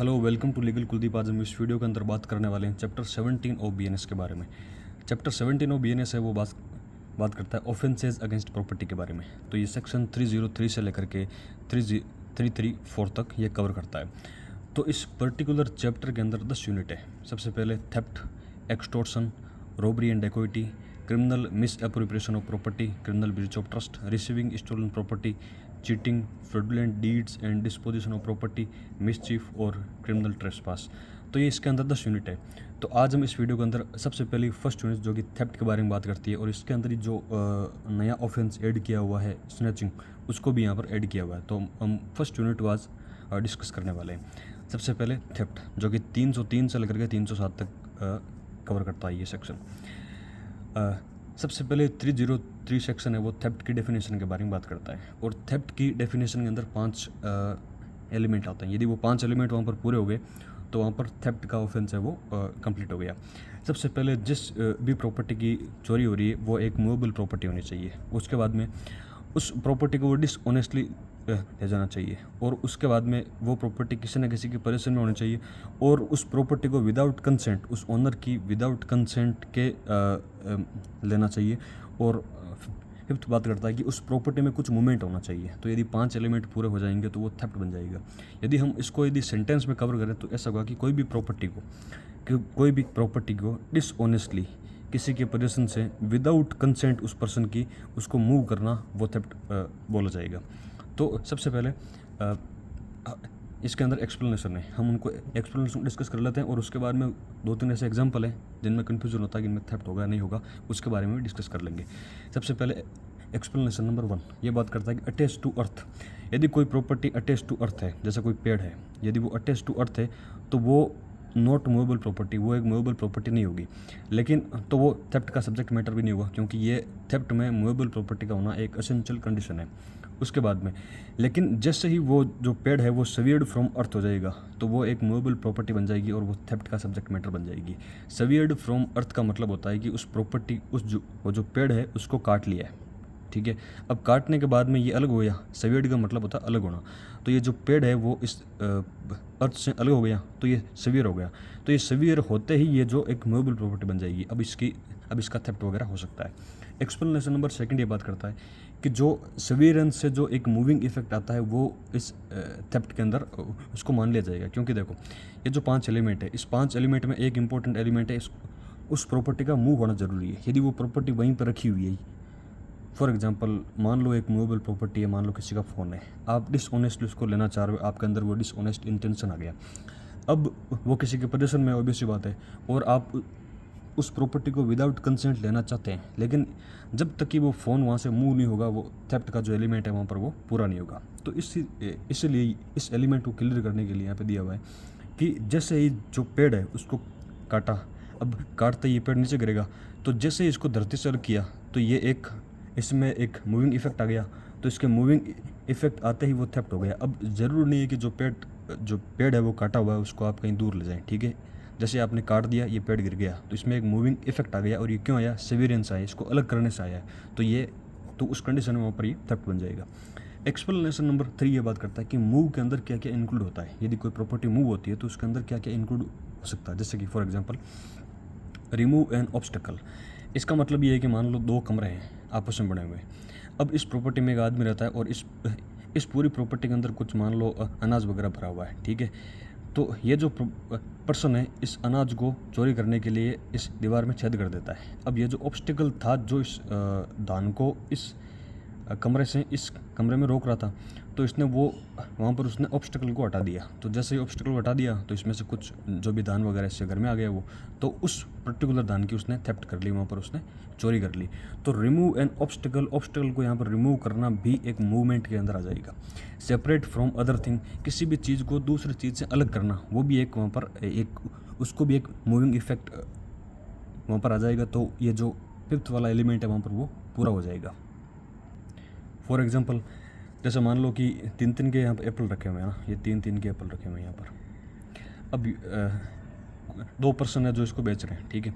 Hello, welcome to legal Kuldeep. आज हम इस वीडियो के अंदर बात करने वाले हैं चैप्टर 17 ऑफ बीएनएस के बारे में। चैप्टर 17 ऑफ बीएनएस है वो बात करता है ऑफेंसेस अगेंस्ट प्रॉपर्टी के बारे में। तो ये सेक्शन 303 से लेकर के 334 तक ये कवर करता है। तो इस पर्टिकुलर चैप्टर के अंदर 10 यूनिट है। सबसे पहले theft, extortion, robbery and dacoity, criminal misappropriation of property, criminal breach of trust, receiving stolen property, cheating, fraudulent deeds and disposition of property, mischief और क्रिमिनल ट्रेसपास। तो ये इसके अंदर 10 यूनिट है। तो आज हम इस वीडियो के अंदर सबसे पहले फर्स्ट यूनिट जो कि थेफ्ट के बारे में बात करती है, और इसके अंदर ही जो नया ऑफेंस ऐड किया हुआ है स्नैचिंग, उसको भी यहाँ पर ऐड किया हुआ है। तो हम फर्स्ट यूनिट वाज डिस्कस करने वाले हैं। सबसे पहले थेफ्ट, जो कि 303 से लेकर के 307 तक कवर करता है ये सेक्शन। सबसे पहले 303 सेक्शन है वो थेफ्ट की डेफिनेशन के बारे में बात करता है। और थेफ्ट की डेफिनेशन के अंदर 5 एलिमेंट आते हैं। यदि वो 5 एलिमेंट वहाँ पर पूरे हो गए तो वहाँ पर थेफ्ट का ऑफेंस है वो कंप्लीट हो गया। सबसे पहले जिस भी प्रॉपर्टी की चोरी हो रही है वो एक मूवेबल प्रॉपर्टी होनी चाहिए। उसके बाद में उस प्रॉपर्टी को वो डिसऑनेस्टली ले जाना चाहिए, और उसके बाद में वो प्रॉपर्टी किसी न किसी की पोजीशन में होनी चाहिए, और उस प्रॉपर्टी को विदाउट कंसेंट, उस ओनर की विदाउट कंसेंट के लेना चाहिए। और फिफ्थ बात करता है कि उस प्रॉपर्टी में कुछ मूवमेंट होना चाहिए। तो यदि 5 एलिमेंट पूरे हो जाएंगे तो वो थेफ्ट बन जाएगा। यदि हम इसको सेंटेंस में कवर करें तो ऐसा होगा कि कोई भी प्रॉपर्टी को डिसऑनेस्टली किसी के पोजीशन से विदाउट कंसेंट उस पर्सन की उसको मूव करना, वो थेफ्ट बोला जाएगा। तो सबसे पहले इसके अंदर एक्सप्लेनेशन है, हम उनको एक्सप्लेनेशन डिस्कस कर लेते हैं, और उसके बाद में 2-3 ऐसे एग्जांपल हैं जिनमें कन्फ्यूजन होता है कि इनमें थेफ्ट होगा नहीं होगा, उसके बारे में भी डिस्कस कर लेंगे। सबसे पहले एक्सप्लेनेशन नंबर 1 ये बात करता है कि अटैच टू अर्थ। यदि कोई प्रॉपर्टी अटैच टू अर्थ है, जैसे कोई पेड़ है, यदि वो अटैच टू अर्थ है तो वो नॉट मूवेबल प्रॉपर्टी, वो एक मूवेबल प्रॉपर्टी नहीं होगी। लेकिन तो वो थेफ्ट का सब्जेक्ट मैटर भी नहीं होगा, क्योंकि ये थेफ्ट में मूवेबल प्रॉपर्टी का होना एक एसेंशियल कंडीशन है। उसके बाद में लेकिन जैसे ही वो जो पेड़ है वो सवियर्ड फ्रॉम अर्थ हो जाएगा तो वो एक मूवेबल प्रॉपर्टी बन जाएगी, और वो थेफ्ट का सब्जेक्ट मैटर बन जाएगी। सवियर्ड फ्रॉम अर्थ का मतलब होता है कि उस प्रॉपर्टी वो जो पेड़ है उसको काट लिया है, ठीक है। अब काटने के बाद में ये अलग हो गया, सवियर्ड का मतलब होता है अलग होना। तो ये जो पेड़ है वो इस अर्थ से अलग हो गया तो ये सवियर हो गया। तो ये सवियर होते ही ये जो एक मूवेबल प्रॉपर्टी बन जाएगी। अब इसका थेफ्ट वगैरह हो सकता है। एक्सप्लेनेशन नंबर 2 ये बात करता है कि जो सवियरेंस से जो एक मूविंग इफेक्ट आता है वो इस थेफ्ट के अंदर उसको मान लिया जाएगा। क्योंकि देखो ये जो 5 एलिमेंट है, इस 5 एलिमेंट में एक इंपॉर्टेंट एलिमेंट है, उस प्रॉपर्टी का मूव होना जरूरी है। यदि वो प्रॉपर्टी वहीं पर रखी हुई है, फॉर एग्जांपल मान लो एक मूवेबल प्रॉपर्टी है, मान लो किसी का फ़ोन है, आप डिसऑनेस्टली उसको लेना चाह रहे हो, आपके अंदर वो डिसऑनेस्ट इंटेंशन आ गया। अब वो किसी के पोजीशन में, ऑब्वियस बात है, और आप उस प्रॉपर्टी को विदाउट कंसेंट लेना चाहते हैं, लेकिन जब तक कि वो फ़ोन वहाँ से मूव नहीं होगा वो थेफ्ट का जो एलिमेंट है वहाँ पर वो पूरा नहीं होगा। तो इसलिए इस एलिमेंट को क्लियर करने के लिए यहाँ पे दिया हुआ है कि जैसे ही जो पेड़ है उसको काटा, अब काटते ही ये पेड़ नीचे गिरेगा, तो जैसे ही इसको धरती से अलग किया तो ये इसमें एक मूविंग इफेक्ट आ गया। तो इसके मूविंग इफेक्ट आते ही वो थेफ्ट हो गया। अब ज़रूर नहीं है कि जो पेड़ है वो काटा हुआ है उसको आप कहीं दूर ले जाएं, ठीक है। जैसे आपने काट दिया, ये पेड़ गिर गया, तो इसमें एक मूविंग इफेक्ट आ गया, और ये क्यों आया, सेवियरेंस आया, इसको अलग करने से आया है। तो उस कंडीशन में वहाँ पर ये थेफ्ट बन जाएगा। एक्सप्लेनेशन नंबर 3 ये बात करता है कि मूव के अंदर क्या क्या इंक्लूड होता है। यदि कोई प्रॉपर्टी मूव होती है तो उसके अंदर क्या क्या इंक्लूड हो सकता है। जैसे कि for example remove an obstacle. इसका मतलब ये है कि मान लो 2 कमरे हैं आपस में बने हुए। अब इस प्रॉपर्टी में एक आदमी रहता है, और इस पूरी प्रॉपर्टी के अंदर कुछ मान लो अनाज वगैरह भरा हुआ है, ठीक है। तो ये जो पर्सन है इस अनाज को चोरी करने के लिए इस दीवार में छेद कर देता है। अब ये जो ऑब्स्टिकल था जो इस धान को इस कमरे से इस कमरे में रोक रहा था, तो इसने वहाँ पर उसने ऑब्स्टिकल को हटा दिया। तो जैसे ही ऑब्स्टिकल को हटा दिया तो इसमें से कुछ जो भी धान वगैरह इससे घर में आ गया तो उस पर्टिकुलर धान की उसने थेफ्ट कर ली, वहाँ पर उसने चोरी कर ली। तो रिमूव एन ऑब्स्टिकल को यहाँ पर रिमूव करना भी एक मूवमेंट के अंदर आ जाएगा। सेपरेट फ्रॉम अदर थिंग, किसी भी चीज़ को दूसरी चीज़ से अलग करना, वो भी एक वहाँ पर उसको भी एक मूविंग इफेक्ट वहाँ पर आ जाएगा। तो ये जो 5th वाला एलिमेंट है वहाँ पर वो पूरा हो जाएगा। फॉर एग्जांपल जैसे मान लो कि 3 के यहाँ पर एप्पल रखे हुए हैं ना, ये 3 के एप्पल रखे हुए हैं यहाँ पर। अब 2 पर्सन है जो इसको बेच रहे हैं, ठीक है।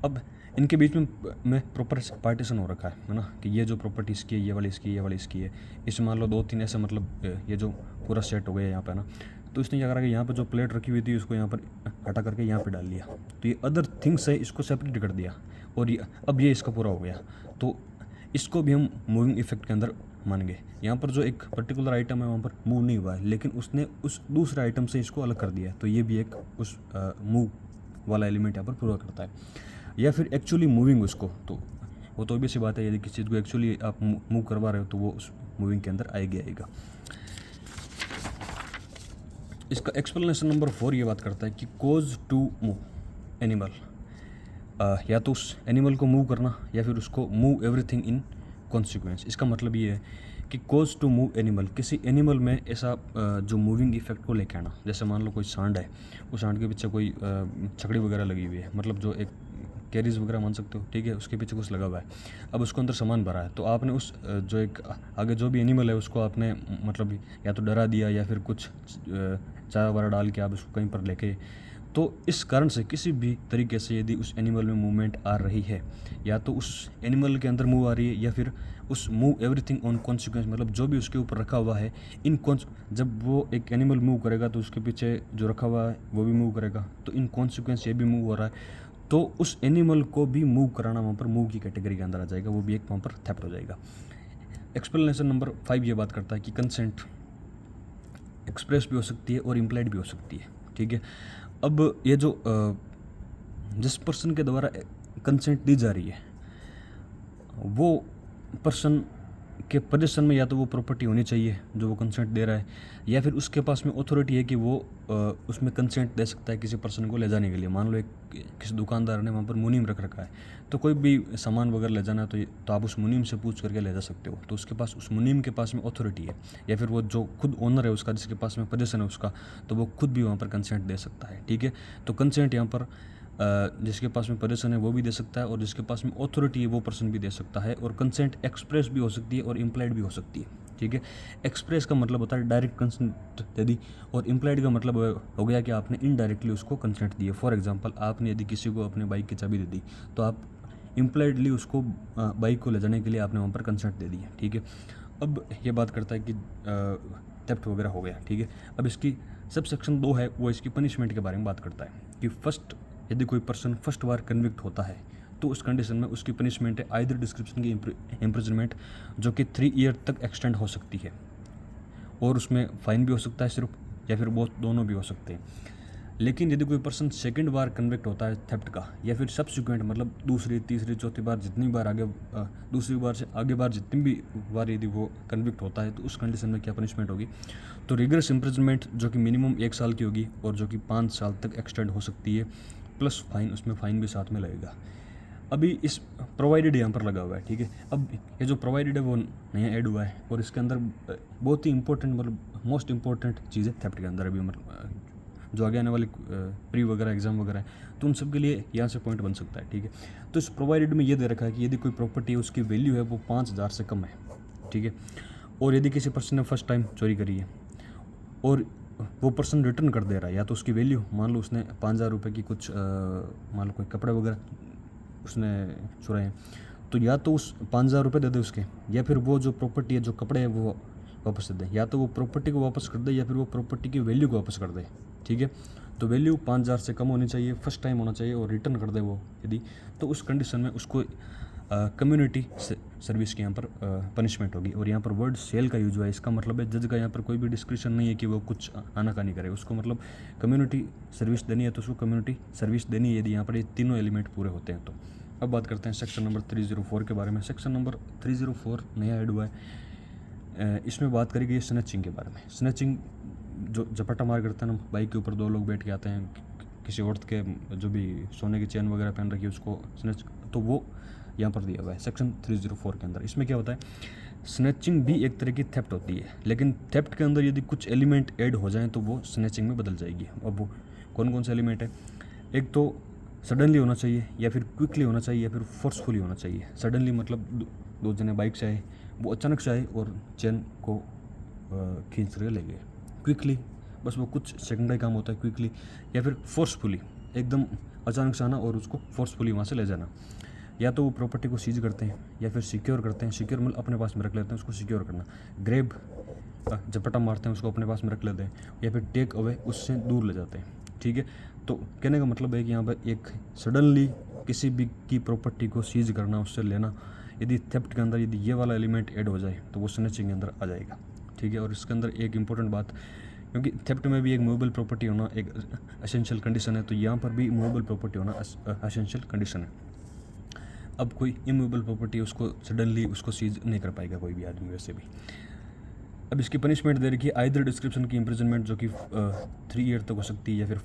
अब इनके बीच में प्रॉपर पार्टीशन हो रखा है ना, कि ये जो प्रॉपर्टी इसकी है, ये वाली इसकी है, ये वाली इसकी है। इसमें मान लो 2-3 ऐसे मतलब ये जो पूरा सेट हो गया यहाँ पे ना, तो इसने क्या करा कि यहाँ पर जो प्लेट रखी हुई थी उसको यहाँ पर हटा करके यहाँ पर डाल लिया, तो ये अदर थिंग्स है इसको सेपरेट कर दिया, और ये अब ये इसका पूरा हो गया। तो इसको भी हम मूविंग इफेक्ट के अंदर मानेंगे। यहाँ पर जो एक पर्टिकुलर आइटम है वहाँ पर मूव नहीं हुआ है, लेकिन उसने उस दूसरे आइटम से इसको अलग कर दिया, तो ये भी एक उस मूव वाला एलिमेंट यहाँ पर पूरा करता है। या फिर एक्चुअली मूविंग उसको, तो वो तो भी सी बात है, यदि किसी चीज़ को एक्चुअली आप मूव करवा रहे हो तो वो उस मूविंग के अंदर आएगा। इसका एक्सप्लेनेशन नंबर 4 ये बात करता है कि कोज टू मूव एनिमल, या तो उस एनिमल को मूव करना या फिर उसको मूव एवरीथिंग इन कॉन्सिक्वेंस। इसका मतलब ये है कि कोज टू मूव एनिमल, किसी एनिमल में ऐसा जो मूविंग इफेक्ट को लेके आना। जैसे मान लो कोई सांड है, उस सांड के पीछे कोई छकड़ी वगैरह लगी हुई है, मतलब जो एक कैरीज वगैरह मान सकते हो, ठीक है, उसके पीछे कुछ लगा हुआ है। अब उसको अंदर सामान भरा है, तो आपने उस जो एक आगे जो भी एनिमल है उसको आपने मतलब या तो डरा दिया या फिर कुछ चारा वारा डाल के आप उसको कहीं पर लेके, तो इस कारण से किसी भी तरीके से यदि उस एनिमल में मूवमेंट आ रही है, या तो उस एनिमल के अंदर मूव आ रही है या फिर उस मूव एवरीथिंग ऑन कॉन्सिक्वेंस, मतलब जो भी उसके ऊपर रखा हुआ है इन जब वो एक एनिमल मूव करेगा तो उसके पीछे जो रखा हुआ है वो भी मूव करेगा, तो इन कॉन्सिक्वेंस ये भी मूव हो रहा है, तो उस एनिमल को भी मूव कराना वहाँ पर मूव की कैटेगरी के अंदर आ जाएगा, वो भी एक वहाँ पर थेफ्ट हो जाएगा। एक्सप्लेनेशन नंबर 5 ये बात करता है कि कंसेंट एक्सप्रेस भी हो सकती है और इम्प्लाइड भी हो सकती है, ठीक है। अब ये जो जिस पर्सन के द्वारा कंसेंट दी जा रही है वो पर्सन के पोजीशन में या तो वो प्रॉपर्टी होनी चाहिए जो वो कंसेंट दे रहा है, या फिर उसके पास में अथॉरिटी है कि वो उसमें कंसेंट दे सकता है किसी पर्सन को ले जाने के लिए। मान लो एक किसी दुकानदार ने वहाँ पर मुनीम रख रखा है, तो कोई भी सामान वगैरह ले जाना है तो आप उस मुनीम से पूछ करके ले जा सकते हो, तो उसके पास उस मुनीम के पास में अथॉरिटी है, या फिर वो जो खुद ओनर है उसका, जिसके पास में पोजीशन है उसका, तो वो खुद भी वहाँ पर कंसेंट दे सकता है, ठीक है। तो कंसेंट यहाँ पर जिसके पास में पोजीशन है वो भी दे सकता है, और जिसके पास में अथॉरिटी है वो पर्सन भी दे सकता है, और कंसेंट एक्सप्रेस भी हो सकती है और इम्प्लाइड भी हो सकती है, ठीक है। एक्सप्रेस का मतलब होता है डायरेक्ट कंसेंट दे दी, और इम्प्लाइड का मतलब हो गया कि आपने इनडायरेक्टली उसको कंसेंट दिए। फॉर एग्जांपल, आपने यदि किसी को अपने बाइक की चाबी दे दी तो आप इम्प्लाइडली उसको बाइक को ले जाने के लिए आपने वहाँ पर कंसेंट दे दी है, ठीक है। अब ये बात करता है कि थेफ्ट वगैरह हो गया, ठीक है। अब इसकी सब सेक्शन 2 है, वो इसकी पनिशमेंट के बारे में बात करता है कि फर्स्ट, यदि कोई पर्सन फर्स्ट बार कन्विक्ट होता है तो उस कंडीशन में उसकी पनिशमेंट है आइदर डिस्क्रिप्शन की इम्प्रिजनमेंट, जो कि 3 ईयर तक एक्सटेंड हो सकती है, और उसमें फ़ाइन भी हो सकता है सिर्फ, या फिर वो दोनों भी हो सकते हैं। लेकिन यदि कोई पर्सन सेकंड बार कन्विक्ट होता है थेफ्ट का, या फिर सब्सिक्वेंट मतलब दूसरी तीसरी चौथी बार जितनी बार आगे दूसरी बार से आगे बार जितनी भी बार यदि वो कन्विक्ट होता है, तो उस कंडीशन में क्या पनिशमेंट होगी, तो रिगरस इम्प्रिजनमेंट जो कि मिनिमम 1 साल की होगी और जो कि 5 साल तक एक्सटेंड हो सकती है, प्लस फाइन, उसमें फ़ाइन भी साथ में लगेगा। अभी इस प्रोवाइडेड यहाँ पर लगा हुआ है, ठीक है। अब ये जो प्रोवाइडेड है वो नया ऐड हुआ है, और इसके अंदर बहुत ही इंपॉर्टेंट मतलब मोस्ट इंपॉर्टेंट चीज़ है थेफ्ट के अंदर अभी, मतलब जो आगे आने वाले प्री वगैरह एग्जाम वगैरह है, तो उन सब के लिए यहाँ से पॉइंट बन सकता है, ठीक है। तो इस प्रोवाइडेड में ये दे रखा है कि यदि कोई प्रॉपर्टी है उसकी वैल्यू है वो 5,000 से कम है, ठीक है, और यदि किसी पर्सन ने फर्स्ट टाइम चोरी करी है और वो पर्सन रिटर्न कर दे रहा है, या तो उसकी वैल्यू, मान लो उसने 5,000 रुपये की कुछ मान लो कोई कपड़े वगैरह उसने चुराए हैं, तो या तो उस 5,000 रुपये दे दे उसके, या फिर वो जो प्रॉपर्टी है जो कपड़े हैं वो वापस दे दे, या तो वो प्रॉपर्टी को वापस कर दे या फिर वो प्रॉपर्टी की वैल्यू को वापस कर दे, ठीक है। तो वैल्यू 5,000 से कम होनी चाहिए, फर्स्ट टाइम होना चाहिए, और रिटर्न कर दे वो यदि, तो उस कंडीशन में उसको कम्युनिटी सर्विस की यहाँ पर पनिशमेंट होगी। और यहाँ पर वर्ड सेल का यूज हुआ है, इसका मतलब है जज का यहाँ पर कोई भी डिस्क्रिप्शन नहीं है कि वो कुछ आनाकानी करे, उसको मतलब कम्युनिटी सर्विस देनी है तो उसको कम्युनिटी सर्विस देनी है, यदि यहाँ पर ये तीनों एलिमेंट पूरे होते हैं तो। अब बात करते हैं सेक्शन नंबर 304 के बारे में। सेक्शन नंबर 304 नया ऐड हुआ है, इसमें बात करी गई स्नैचिंग के बारे में। स्नैचिंग जो झपट्टा मार करते हैं ना, बाइक के ऊपर 2 लोग बैठ के आते हैं, किसी औरत के जो भी सोने की चेन वगैरह पहन रखी है उसको स्नैच, तो वो यहाँ पर दिया हुआ है सेक्शन 304 के अंदर। इसमें क्या होता है, स्नैचिंग भी एक तरह की थेफ्ट होती है, लेकिन थेफ्ट के अंदर यदि कुछ एलिमेंट ऐड हो जाएं तो वो स्नैचिंग में बदल जाएगी। अब वो कौन कौन से एलिमेंट है, एक तो सडनली होना चाहिए, या फिर क्विकली होना चाहिए, या फिर फोर्सफुली होना चाहिए। सडनली मतलब 2 जने बाइक से आए, वो अचानक से आए और चेन को खींच कर ले गए। क्विकली बस वो कुछ सेकंड का काम होता है क्विकली, या फिर फोर्सफुली एकदम अचानक से आना और उसको फोर्सफुली वहाँ से ले जाना। या तो वो प्रॉपर्टी को सीज करते हैं या फिर सिक्योर करते हैं, सिक्योर मतलब अपने पास में रख लेते हैं, उसको सिक्योर करना। ग्रैब झपटा मारते हैं, उसको अपने पास में रख लेते हैं, या फिर टेक अवे, उससे दूर ले जाते हैं। ठीक है, तो कहने का मतलब है कि यहाँ पर एक सडनली किसी भी की प्रॉपर्टी को सीज करना, उससे लेना, यदि थेफ्ट के अंदर यदि ये वाला एलिमेंट ऐड हो जाए तो वो स्नैचिंग के अंदर आ जाएगा। ठीक है, और इसके अंदर एक इंपॉर्टेंट बात, क्योंकि थेफ्ट में भी एक मूवेबल प्रॉपर्टी होना एक एसेंशियल कंडीशन है, तो यहाँ पर भी मूवेबल प्रॉपर्टी होना एसेंशियल कंडीशन है। अब कोई इमूवेबल प्रॉपर्टी उसको सडनली उसको सीज नहीं कर पाएगा कोई भी आदमी वैसे भी। अब इसकी पनिशमेंट दे रखी है आइदर डिस्क्रिप्शन की इम्प्रिजनमेंट, जो कि 3 ईयर तक हो सकती है, या फिर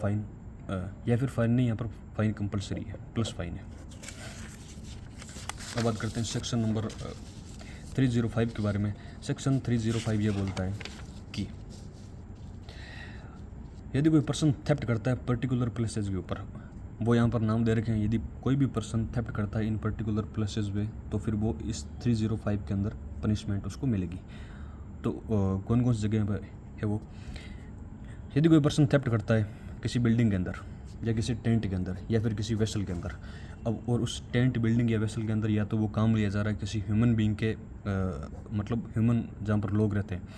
फाइन नहीं, यहाँ पर फाइन कंपलसरी है, प्लस फाइन है। अब बात करते हैं सेक्शन नंबर 305 के बारे में। सेक्शन 305 ये बोलता है कि यदि कोई पर्सन थेफ्ट करता है पर्टिकुलर प्लेसेस के ऊपर, वो यहाँ पर नाम दे रखे हैं, यदि कोई भी पर्सन थेफ्ट करता है इन पर्टिकुलर प्लेसेस पे, तो फिर वो इस 305 के अंदर पनिशमेंट उसको मिलेगी। तो कौन कौन सी जगह पर है वो, यदि कोई पर्सन थेफ्ट करता है किसी बिल्डिंग के अंदर, या किसी टेंट के अंदर, या फिर किसी वेसल के अंदर, अब और उस टेंट, बिल्डिंग या वेसल के अंदर या तो वो काम लिया जा रहा है किसी ह्यूमन बीइंग के मतलब ह्यूमन जहाँ पर लोग रहते हैं,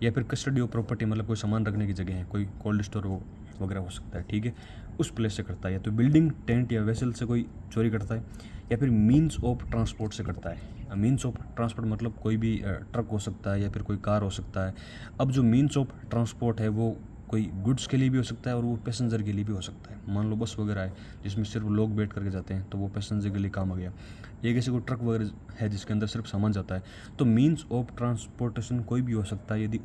या फिर कस्टडी ऑफ प्रॉपर्टी, मतलब कोई सामान रखने की जगह है, कोई कोल्ड स्टोर वगैरह हो सकता है। ठीक है, उस प्लेस से करता है, या तो बिल्डिंग, टेंट या वेसल से कोई चोरी करता है, या फिर मीन्स ऑफ ट्रांसपोर्ट से करता है। मीन्स ऑफ ट्रांसपोर्ट मतलब कोई भी ट्रक हो सकता है, या फिर कोई कार हो सकता है। अब जो मीन्स ऑफ ट्रांसपोर्ट है वो कोई गुड्स के लिए भी हो सकता है और वो पैसेंजर के लिए भी हो सकता है। मान लो बस वगैरह है जिसमें सिर्फ लोग बैठ करके जाते हैं, तो वो पैसेंजर के लिए काम आ गया। ये किसी को ट्रक वगैरह है जिसके अंदर सिर्फ सामान जाता है, तो मीन्स ऑफ ट्रांसपोर्टेशन कोई भी हो सकता है। यदि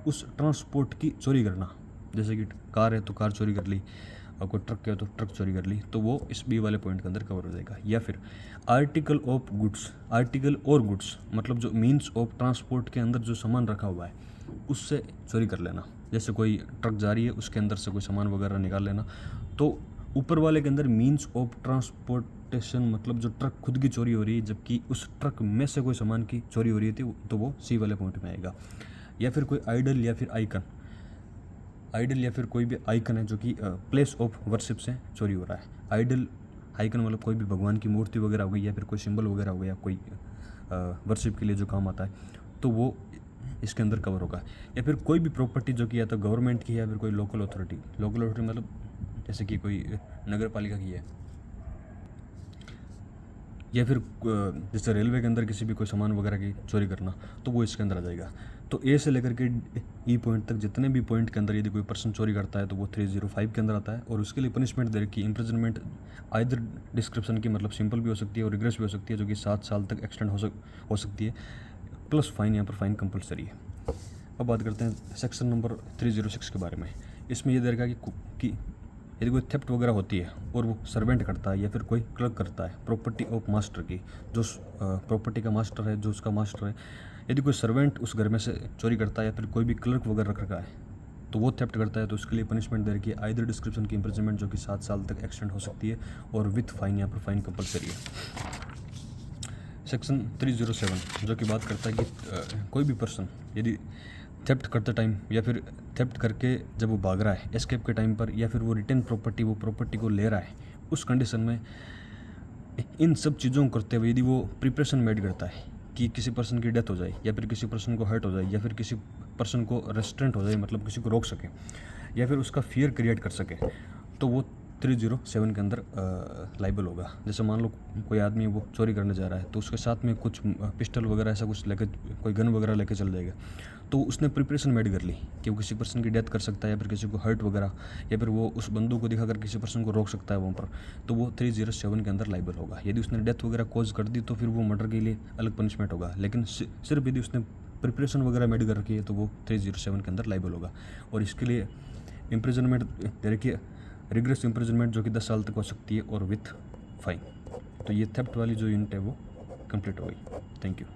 उस ट्रांसपोर्ट की चोरी करना, जैसे कि कार है तो कार चोरी कर ली, और कोई ट्रक है तो ट्रक चोरी कर ली, तो वो इस बी वाले पॉइंट के अंदर कवर हो जाएगा। या फिर आर्टिकल ऑफ गुड्स, आर्टिकल और गुड्स मतलब जो मीन्स ऑफ ट्रांसपोर्ट के अंदर जो सामान रखा हुआ है उससे चोरी कर लेना, जैसे कोई ट्रक जा रही है उसके अंदर से कोई सामान वगैरह निकाल लेना। तो ऊपर वाले के अंदर मीन्स ऑफ ट्रांसपोर्टेशन मतलब जो ट्रक खुद की चोरी हो रही है, जबकि उस ट्रक में से कोई सामान की चोरी हो रही थी, तो वो सी वाले पॉइंट में आएगा। या फिर कोई आइडल या फिर आइकन, आइडल या फिर कोई भी आइकन है जो कि प्लेस ऑफ वर्शिप से चोरी हो रहा है। आइडल आइकन मतलब कोई भी भगवान की मूर्ति वगैरह हो गई, या फिर कोई सिंबल वगैरह हो गया, कोई वर्शिप के लिए जो काम आता है, तो वो इसके अंदर कवर होगा। या फिर कोई भी प्रॉपर्टी जो कि या तो गवर्नमेंट की है, या फिर कोई लोकल अथॉरिटी मतलब जैसे कि कोई नगर पालिका की है, या फिर जैसे रेलवे के अंदर किसी भी कोई सामान वगैरह की चोरी करना, तो वो इसके अंदर आ जाएगा। तो ए से लेकर के ई पॉइंट तक जितने भी पॉइंट के अंदर यदि कोई पर्सन चोरी करता है तो वो 305 के अंदर आता है। और उसके लिए पनिशमेंट दे रखी इम्प्रिजनमेंट आइदर डिस्क्रिप्शन की मतलब सिंपल भी हो सकती है और रिग्रेस भी हो सकती है, जो कि 7 साल तक एक्सटेंड हो सकती है, प्लस फाइन। यहाँ पर फाइन कंपलसरी है। अब बात करते हैं सेक्शन नंबर 306 के बारे में। इसमें यह दे रखा कि यदि कोई थेफ्ट वगैरह होती है और वो सर्वेंट करता है या फिर कोई क्लर्क करता है प्रॉपर्टी ऑफ मास्टर की, जो प्रॉपर्टी का मास्टर है, जो उसका मास्टर है, यदि कोई सर्वेंट उस घर में से चोरी करता है या फिर कोई भी क्लर्क वगैरह रख रखा है तो वो थेफ्ट करता है, तो उसके लिए पनिशमेंट दे रखी है आइदर डिस्क्रिप्शन की इम्प्रिजनमेंट, जो कि 7 साल तक एक्सटेंड हो सकती है, और विथ फाइन। यहाँ पर फाइन कंपलसरी है। सेक्शन 307 जो कि बात करता है कि कोई भी पर्सन यदि थेफ्ट करते टाइम या फिर थेफ्ट करके जब वो भाग रहा है एस्केप के टाइम पर, या फिर वो रिटर्न प्रॉपर्टी को ले रहा है, उस कंडीशन में इन सब चीज़ों को करते हुए यदि वो प्रिपरेशन मेड करता है कि किसी पर्सन की डेथ हो जाए, या फिर किसी पर्सन को हर्ट हो जाए, या फिर किसी पर्सन को रेस्ट्रेंट हो जाए, मतलब किसी को रोक सके या फिर उसका फियर क्रिएट कर सके, तो वो 307 के अंदर लाइबल होगा। जैसे मान लो कोई आदमी वो चोरी करने जा रहा है, तो उसके साथ में कुछ पिस्टल वगैरह ऐसा कुछ लेके, कोई गन वगैरह लेके चल जाएगा, तो उसने प्रिपरेशन मेड कर ली कि वो किसी पर्सन की डेथ कर सकता है, या फिर किसी को हर्ट वगैरह, या फिर वो उस बंदूक को दिखाकर किसी पर्सन को रोक सकता है वहाँ पर, तो वो 307 के अंदर लाइबल होगा। यदि उसने डेथ वगैरह कॉज कर दी तो फिर वो मर्डर के लिए अलग पनिशमेंट होगा, लेकिन सिर्फ यदि उसने प्रिपरेशन वगैरह मेड कर रखी है तो वो 307 के अंदर लाइबल होगा। और इसके लिए इम्प्रिजनमेंट देखिए, रिग्रेस इम्प्रिजनमेंट जो कि 10 साल तक हो सकती है और विथ फाइन। तो ये थेफ्ट वाली जो यूनिट है वो कंप्लीट हो गई। Thank you.